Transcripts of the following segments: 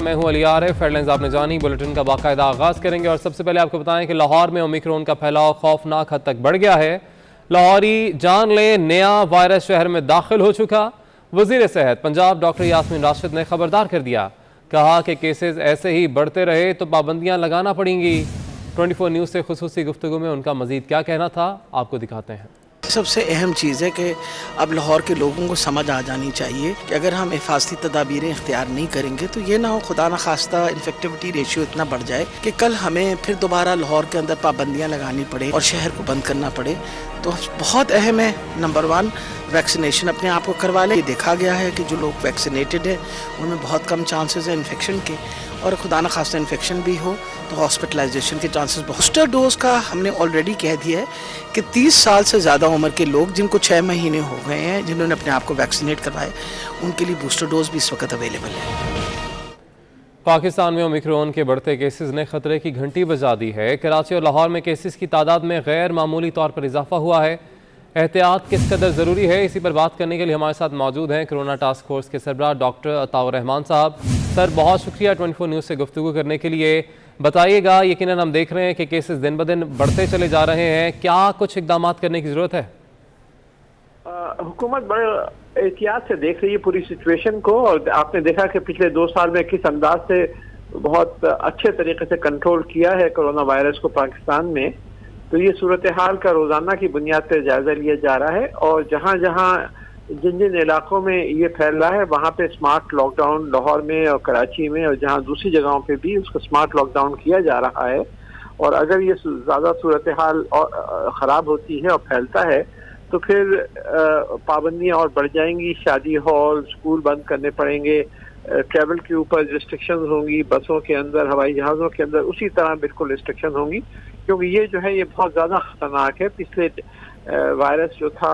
میں ہوں علی عارف۔ ہیڈلائنز آپ نے جانی، بلیٹن کا باقاعدہ آغاز کریں گے اور سب سے پہلے آپ کو بتائیں کہ لاہور میں اومیکرون کا پھیلاؤ خوفناک حد تک بڑھ گیا ہے۔ لاہوری جان لے، نیا وائرس شہر میں داخل ہو چکا۔ وزیر صحت پنجاب ڈاکٹر یاسمین راشد نے خبردار کر دیا، کہا کہ کیسز ایسے ہی بڑھتے رہے تو پابندیاں لگانا پڑیں گی۔ 24 نیوز سے خصوصی گفتگو میں ان کا مزید کیا کہنا تھا، آپ کو دکھاتے ہیں۔ سب سے اہم چیز ہے کہ اب لاہور کے لوگوں کو سمجھ آ جانی چاہیے کہ اگر ہم حفاظتی تدابیریں اختیار نہیں کریں گے تو یہ نہ ہو خدا نخواستہ انفیکٹیوٹی ریشیو اتنا بڑھ جائے کہ کل ہمیں پھر دوبارہ لاہور کے اندر پابندیاں لگانی پڑے اور شہر کو بند کرنا پڑے۔ تو بہت اہم ہے، نمبر 1 ویکسینیشن اپنے آپ کو کروا لیں۔ یہ دیکھا گیا ہے کہ جو لوگ ویکسینیٹڈ ہیں ان میں بہت کم چانسز ہیں انفیکشن کے، اور خدا نخواستہ انفیکشن بھی ہو تو ہاسپٹلائزیشن کے چانسز بہت۔ بوسٹر ڈوز کا ہم نے آلریڈی کہہ دیا ہے کہ 30 سال سے زیادہ عمر کے لوگ جن کو 6 مہینے ہو گئے ہیں، جنہوں نے اپنے آپ کو ویکسینیٹ کروائے، ان کے لیے بوسٹر ڈوز بھی اس وقت اویلیبل ہے۔ پاکستان میں اومیکرون کے بڑھتے کیسز نے خطرے کی گھنٹی بجا دی ہے۔ کراچی اور لاہور میں کیسز کی تعداد میں غیر معمولی طور پر اضافہ ہوا ہے۔ احتیاط کس قدر ضروری ہے، اسی پر بات کرنے کے لیے ہمارے ساتھ موجود ہیں کرونا ٹاسک فورس کے سربراہ ڈاکٹر عطاء الرحمان صاحب۔ سر، بہت شکریہ 24 نیوز سے گفتگو کرنے کے لیے۔ بتائیے گا، یقیناً ہم دیکھ رہے ہیں کہ کیسز دن بدن بڑھتے چلے جا رہے ہیں، کیا کچھ اقدامات کرنے کی ضرورت ہے؟ حکومت بڑے احتیاط سے دیکھ رہی ہے پوری سچویشن کو، اور آپ نے دیکھا کہ پچھلے 2 سال میں کس انداز سے بہت اچھے طریقے سے کنٹرول کیا ہے کرونا وائرس کو پاکستان میں۔ تو یہ صورتحال کا روزانہ کی بنیاد پہ جائزہ لیا جا رہا ہے، اور جہاں جہاں جن علاقوں میں یہ پھیل رہا ہے وہاں پہ اسمارٹ لاک ڈاؤن لاہور میں اور کراچی میں اور جہاں دوسری جگہوں پہ بھی اس کو اسمارٹ لاک ڈاؤن کیا جا رہا ہے۔ اور اگر یہ زیادہ صورتحال خراب ہوتی ہے اور پھیلتا ہے تو پھر پابندیاں اور بڑھ جائیں گی، شادی ہال، اسکول بند کرنے پڑیں گے، ٹریول کے اوپر ریسٹرکشنز ہوں گی، بسوں کے اندر، ہوائی جہازوں کے اندر اسی طرح بالکل ریسٹرکشن ہوں گی، کیونکہ یہ جو ہے یہ بہت زیادہ خطرناک ہے۔ پچھلے وائرس جو تھا،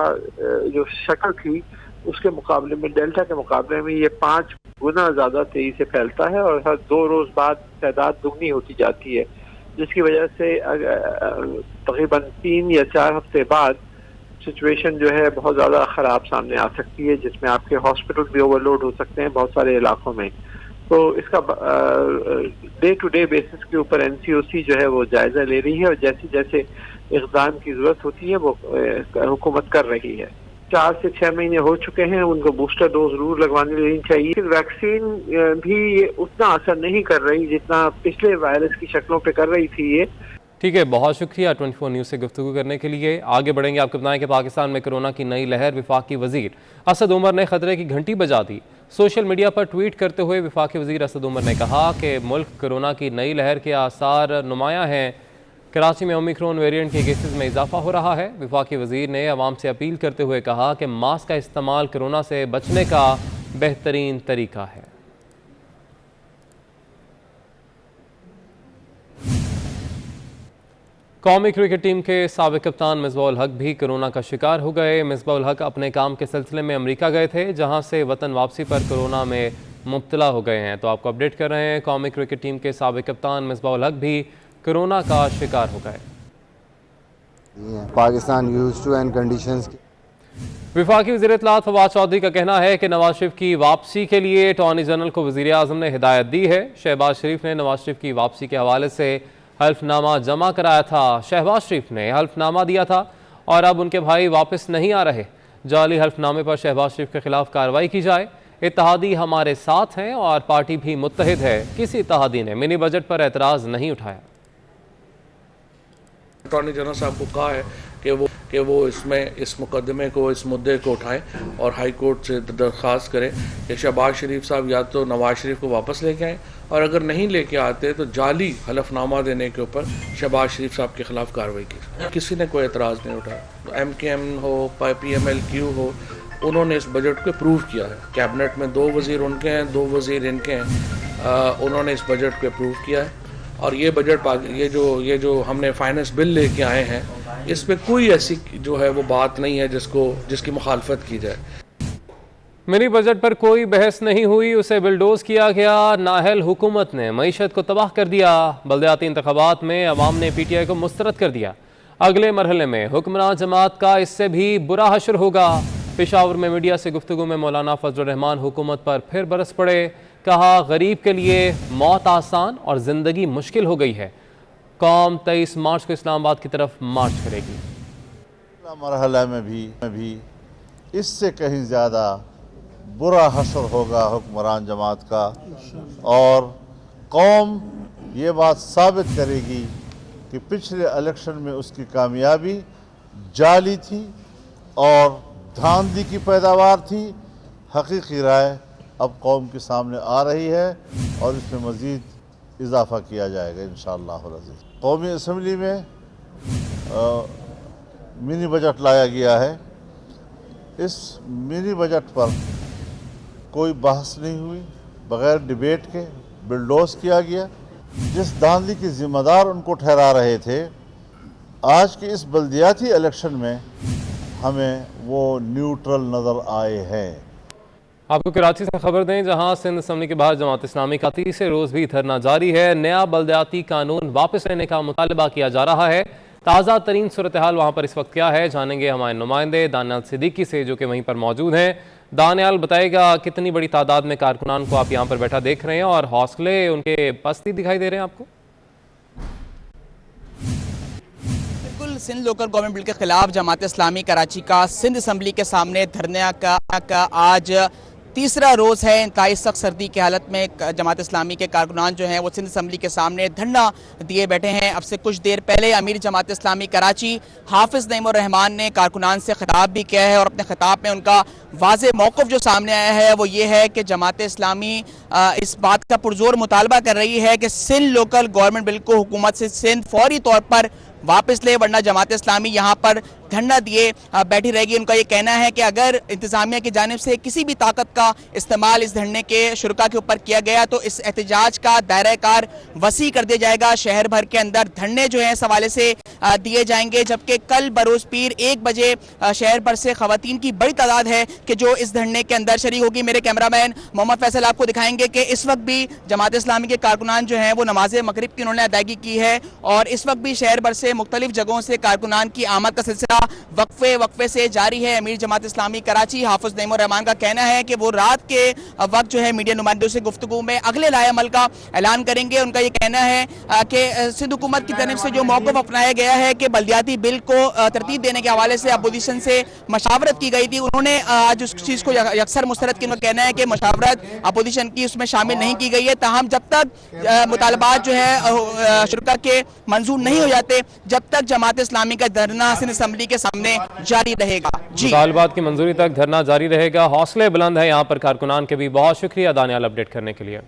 جو شکل تھی، اس کے مقابلے میں ڈیلٹا کے مقابلے میں یہ 5 گنا زیادہ تیزی سے پھیلتا ہے، اور ہر 2 روز بعد تعداد دگنی ہوتی جاتی ہے، جس کی وجہ سے تقریباً 3 یا 4 ہفتے بعد سچویشن جو ہے بہت زیادہ خراب سامنے آ سکتی ہے، جس میں آپ کے ہاسپٹل بھی اوور لوڈ ہو سکتے ہیں بہت سارے علاقوں میں۔ تو اس کا ڈے ٹو ڈے بیسس کے اوپر NCOC جو ہے وہ جائزہ لے رہی ہے، اور جیسے جیسے اقدام کی ضرورت ہوتی ہے وہ حکومت کر رہی ہے۔ 4 سے 6 مہینے ہو چکے ہیں، ان کو بوسٹر ڈوز ضرور لگوانے لینی چاہیے۔ ویکسین بھی اتنا اثر نہیں کر رہی جتنا پچھلے وائرس کی شکلوں پہ کر رہی تھی یہ۔ ٹھیک ہے، بہت شکریہ 24 نیوز سے گفتگو کرنے کے لیے۔ آگے بڑھیں گے، آپ کو بتائیں کہ پاکستان میں کرونا کی نئی لہر، وفاقی وزیر اسد عمر نے خطرے کی گھنٹی بجا دی۔ سوشل میڈیا پر ٹویٹ کرتے ہوئے وفاقی وزیر اسد عمر نے کہا کہ ملک کرونا کی نئی لہر کے آثار نمایاں ہیں۔ کراچی میں اومیکرون ویریئنٹ کے کیسز میں اضافہ ہو رہا ہے۔ وفاقی وزیر نے عوام سے اپیل کرتے ہوئے کہا کہ ماسک کا استعمال کرونا سے بچنے کا بہترین طریقہ ہے۔ قومی کرکٹ ٹیم کے سابق کپتان مصباح الحق بھی کرونا کا شکار ہو گئے۔ مصباح الحق اپنے کام کے سلسلے میں امریکہ گئے تھے، جہاں سے وطن واپسی پر کرونا میں مبتلا ہو گئے ہیں۔ تو آپ کو اپڈیٹ کر رہے ہیں، قومی کرکٹ ٹیم کے سابق کپتان مصباح الحق بھی کرونا کا شکار ہو گئے۔ Pakistan used to and conditions. وفاقی وزیر اطلاعات فواد چودھری کا کہنا ہے کہ نواز شریف کی واپسی کے لیے اٹارنی جنرل کو وزیر اعظم نے ہدایت دی ہے۔ شہباز شریف نے نواز شریف کی واپسی کے حوالے سے حلف نامہ جمع کرایا تھا۔ شہباز شریف نے حلف نامہ دیا تھا اور اب ان کے بھائی واپس نہیں آ رہے۔ جعلی حلف نامے پر شہباز شریف کے خلاف کارروائی کی جائے۔ اتحادی ہمارے ساتھ ہیں اور پارٹی بھی متحد ہے۔ کسی اتحادی نے منی بجٹ پر اعتراض نہیں اٹھایا۔ اٹارنی جنرل صاحب کو کہا ہے کہ وہ اس مقدمے کو، اس مدعے کو اٹھائیں اور ہائی کورٹ سے درخواست کریں کہ شہباز شریف صاحب یا تو نواز شریف کو واپس لے کے آئیں، اور اگر نہیں لے کے آتے تو جعلی حلف نامہ دینے کے اوپر شہباز شریف صاحب کے خلاف کارروائی کی۔ کسی نے کوئی اعتراض نہیں اٹھایا۔ MKM ہو، PMLQ ہو، انہوں نے اس بجٹ کو اپروو کیا ہے۔ کیبنٹ میں 2 وزیر ان کے ہیں، 2 وزیر ان کے ہیں، انہوں نے اس بجٹ کو اپروو کیا ہے۔ اور یہ بجٹ یہ جو ہم نے فائنانس بل لے کے آئے ہیں، اس میں کوئی ایسی جو ہے وہ بات نہیں ہے جس کی مخالفت کی جائے۔ منی بجٹ پر کوئی بحث نہیں ہوئی، اسے بلڈوز کیا گیا۔ نااہل حکومت نے معیشت کو تباہ کر دیا۔ بلدیاتی انتخابات میں عوام نے PTI کو مسترد کر دیا۔ اگلے مرحلے میں حکمران جماعت کا اس سے بھی برا حشر ہوگا۔ پشاور میں میڈیا سے گفتگو میں مولانا فضل الرحمان حکومت پر پھر برس پڑے۔ کہا غریب کے لیے موت آسان اور زندگی مشکل ہو گئی ہے۔ قوم 23 مارچ کو اسلام آباد کی طرف مارچ کرے گی۔ مرحلہ میں بھی اس سے کہیں زیادہ برا حشر ہوگا حکمران جماعت کا، اور قوم یہ بات ثابت کرے گی کہ پچھلے الیکشن میں اس کی کامیابی جعلی تھی اور دھاندلی کی پیداوار تھی۔ حقیقی رائے اب قوم کے سامنے آ رہی ہے اور اس میں مزید اضافہ کیا جائے گا انشاءاللہ العزیز۔ قومی اسمبلی میں منی بجٹ لایا گیا ہے۔ اس منی بجٹ پر کوئی بحث نہیں ہوئی، بغیر ڈیبیٹ کے بلڈوز کیا گیا۔ جس دھاندلی کی ذمہ دار ان کو ٹھہرا رہے تھے، آج کے اس بلدیاتی الیکشن میں ہمیں وہ نیوٹرل نظر آئے ہیں۔ آپ کو کراچی سے خبر دیں، جہاں سندھ اسمبلی کے باہر جماعت اسلامی کا تیسرے روز بھی دھرنا جاری ہے۔ نیا بلدیاتی قانون واپس لینے کا مطالبہ کیا جا رہا ہے۔ تازہ ترین صورتحال وہاں پر اس وقت کیا ہے، جانیں گے ہمارے نمائندے دانیال صدیقی سے، جو کہ وہیں پر موجود ہیں۔ دانیال، بتائے گا کتنی بڑی تعداد میں کارکنان کو آپ یہاں پر بیٹھا دیکھ رہے ہیں اور حوصلے ان کے پستی دکھائی دے رہے ہیں آپ کو؟ سندھ لوکل گورنمنٹ بل کے خلاف جماعت اسلامی کراچی کا سندھ اسمبلی کے سامنے دھرنے کا آج تیسرا روز ہے۔ انتہائی سخت سردی کی حالت میں جماعت اسلامی کے کارکنان جو ہیں وہ سندھ اسمبلی کے سامنے دھرنا دیے بیٹھے ہیں۔ اب سے کچھ دیر پہلے امیر جماعت اسلامی کراچی حافظ نعیم الرحمان نے کارکنان سے خطاب بھی کیا ہے، اور اپنے خطاب میں ان کا واضح موقف جو سامنے آیا ہے وہ یہ ہے کہ جماعت اسلامی اس بات کا پرزور مطالبہ کر رہی ہے کہ سندھ لوکل گورنمنٹ بل کو حکومت سے سندھ فوری طور پر واپس لے، ورنہ جماعت اسلامی یہاں پر دھرنا دیے بیٹھی رہے گی۔ ان کا یہ کہنا ہے کہ اگر انتظامیہ کی جانب سے کسی بھی طاقت کا استعمال اس دھرنے کے شرکا کے اوپر کیا گیا تو اس احتجاج کا دائرہ کار وسیع کر دیا جائے گا۔ شہر بھر کے اندر دھرنے جو ہیں اس حوالے سے دیے جائیں گے، جبکہ کل بروز پیر 1 بجے شہر بھر سے خواتین کی بڑی تعداد ہے کہ جو اس دھرنے کے اندر شریک ہوگی۔ میرے کیمرامین محمد فیصل آپ کو دکھائیں گے کہ اس وقت بھی جماعت اسلامی کے کارکنان جو ہیں وہ نماز مغرب کی انہوں نے ادائیگی کی ہے، اور اس وقت بھی شہر بھر سے مختلف جگہوں سے کارکنان کی آمد کا سلسلہ وقفے سے جاری ہے۔ امیر جماعت اسلامی کراچی حافظ نعیم الرحمان کا کہنا ہے کہ وہ رات کے وقت جو ہے میڈیا نمائندوں سے گفتگو میں اگلے لائحہ عمل کا اعلان کریں گے۔ ان کا یہ کہنا ہے کہ سندھ حکومت کی طرف سے جو موقف اپنایا گیا ہے کہ بلدیاتی بل کو ترتیب دینے کے حوالے سے اپوزیشن سے مشاورت کی گئی تھی، انہوں نے آج اس چیز کو یکسر مسترد کیا۔ ان کا کہنا ہے کہ مشاورت اپوزیشن کی اس میں شامل نہیں کی گئی ہے، تاہم جب تک مطالبات جو ہے شرکا کے منظور نہیں ہو جاتے، جب تک جماعت اسلامی کا دھرنا سندھ اسمبلی کے سامنے جاری رہے گا۔ مطالبات کی منظوری تک دھرنا جاری رہے گا۔ حوصلے بلند ہیں یہاں پر کارکنان کے بھی۔ بہت شکریہ دانیال اپڈیٹ کرنے کے لیے۔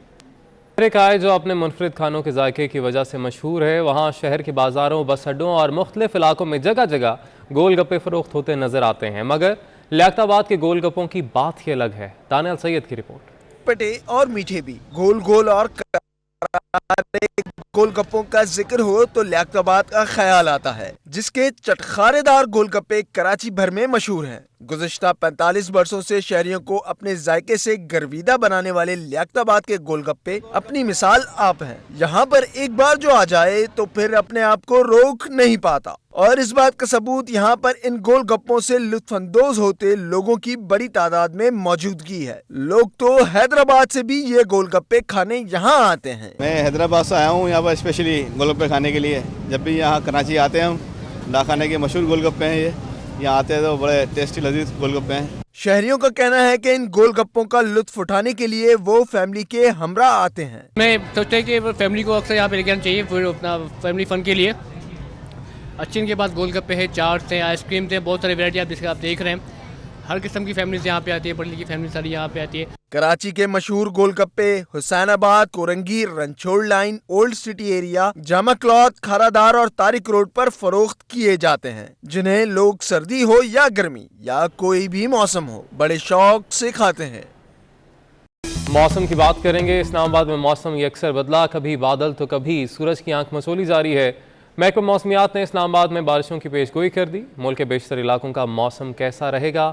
ایک آئے جو اپنے منفرد کھانوں کے ذائقے کی وجہ سے مشہور ہے، وہاں شہر کے بازاروں، بس اڈوں اور مختلف علاقوں میں جگہ جگہ گول گپے فروخت ہوتے نظر آتے ہیں، مگر لیاقت آباد کے گول گپوں کی بات ہی الگ ہے۔ دانیال سید کی رپورٹ۔ پٹے اور میٹھے بھی، گول گول اور گول گپوں کا ذکر ہو تو لیاقت آباد کا خیال آتا ہے، جس کے چٹخارے دار گول گپے کراچی بھر میں مشہور ہیں۔ گزشتہ 45 برسوں سے شہریوں کو اپنے ذائقے سے گرویدہ بنانے والے لیاقت آباد کے گول گپے اپنی مثال آپ ہیں۔ یہاں پر ایک بار جو آ جائے تو پھر اپنے آپ کو روک نہیں پاتا، اور اس بات کا ثبوت یہاں پر ان گول گپوں سے لطف اندوز ہوتے لوگوں کی بڑی تعداد میں موجودگی ہے۔ لوگ تو حیدرآباد سے بھی یہ گول گپے کھانے یہاں آتے ہیں۔ میں حیدرآباد سے آیا ہوں یہاں پر اسپیشلی گول گپے کھانے کے لیے۔ جب بھی یہاں کراچی آتے ہیں ہم، ڈاکانے کے مشہور گول گپے ہیں، یہاں آتے ہیں تو بڑے ٹیسٹی لذیذ گول گپے ہیں۔ شہریوں کا کہنا ہے کہ ان گول گپوں کا لطف اٹھانے کے لیے وہ فیملی کے ہمراہ آتے ہیں۔ میں سوچتا ہوں کہ فیملی کو اکثر یہاں پہ لے کے آنا چاہیے، پھر اپنا فیملی فن کے لیے۔ اچھے ان کے پاس گول گپے ہیں، چاٹس ہیں، آئس کریم ہیں، بہت سارے ویرائٹی آپ جس کا آپ دیکھ رہے ہیں۔ ہر قسم کی فیملیز یہاں پہ آتی ہے، پڑھی لکھی فیملی ساری یہاں پہ آتی ہے۔ کراچی کے مشہور گول گپے Hussainabad, Korangi, Ranchore Line, Old City area, Jama Cloth, Kharadar اور طارق روڈ پر فروخت کیے جاتے ہیں، جنہیں لوگ سردی ہو یا گرمی یا کوئی بھی موسم ہو بڑے شوق سے کھاتے ہیں۔ موسم کی بات کریں گے۔ اسلام آباد میں موسم یکسر بدلا، کبھی بادل تو کبھی سورج کی آنکھ مسولی جاری ہے۔ محکمہ موسمیات نے اسلام آباد میں بارشوں کی پیش گوئی کر دی۔ ملک کے بیشتر علاقوں کا موسم کیسا رہے گا،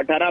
18